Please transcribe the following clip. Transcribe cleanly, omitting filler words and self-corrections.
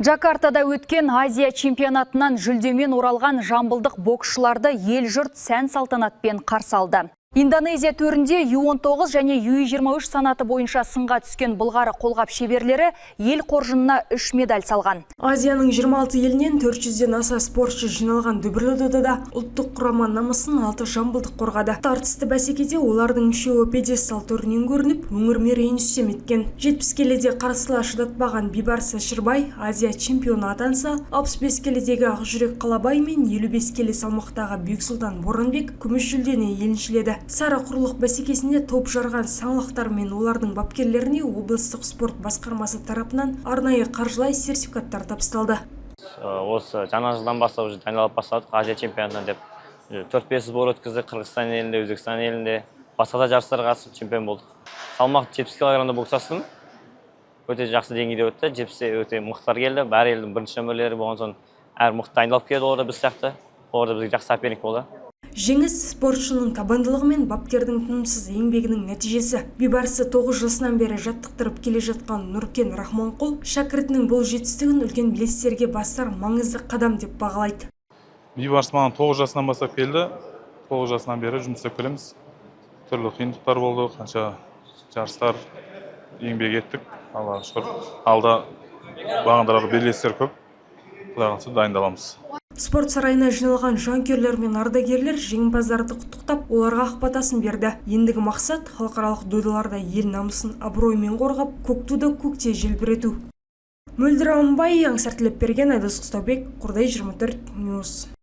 Джакартада өткен Азия чемпионатынан жүлдемен оралған жамбылдық боксшыларды ел жұрт сән салтанатпен қарсы алды. Индонезия төрінде Ю-19 және Ю-23 санаты бойынша сынға түскен Бұлғары қолғап шеберлері ел қоржынына 3 медаль салған. Азияның 26 елінен 400-ден аса спортшы жиналған дүбірлі додада ұлттық құрама намысын 6 жамбылдық қорғады. Тартысты бәсекеде олардың үшеуі пьедестал төрінен көрініп, өңір мерейін үстем еткен. 70 келіде қарсылас шыдатпаған Бейбарыс Әшірбай Азия чемпионы атанса, 65 келідегі Ақжүрек Қалабай мен 55 келі салмақтағы Бексұлтан Боранбек күміс жүлдені еншіледі. Сары құрлық бәсекесінде топ жарған саңлақтар мен олардың бапкерлеріне облыстық спорт басқармасы тарапынан арнайы қаржылай сертификаттар табысталды. Осы жаңа жылдан бастап дайындалып бастадық. Азия чемпионатына деп 4-5 сбор өткіздік. Қырғызстан елінде, Өзбекстан елінде басқа да жарыстарға қатысып чемпион болдық. Салмақ 70 кг бокстастым. Өте жақсы деңгейде өтті. 70 өте мықтылар келді. Бәр елдің бірінші нөмірлері болған соң әр мықты дайындалып келді олар біз сияқты. Олар бізге жақсы соперник болды. Жеңіс спортшының табандылығы мен бапкердің тынымсыз еңбегінің нәтижесі. Бейбарысы 9 жасынан бері жаттықтырып келе жатқан Нұркен Рахманқұл шәкіртінің бұл жетістігін үлкен белестерге бастар маңызды қадам деп бағалайды. Бейбарыс маған 9 жасынан бастап келді. 9 жасынан бері жұмыс істеп келеміз. Түрлі қиындықтар болды, қанша жарыстар еңбек еттік. Аллаға шүкір. Алда бағындырар белестер көп. Құдай қаласа дайындаламыз. Спорт сарайына жиналған жанкүйерлер мен ардагерлер жеңімпаздарды құттықтап, оларға ақ батасын берді. Ендігі мақсат халықаралық додаларда ел намысын абыроймен қорғап, көк туды көкте желбірету. Мөлдір Аманбай, Аңсар Тілепберген, Айдос Қыстаубек, Қордай 24 Ньюс.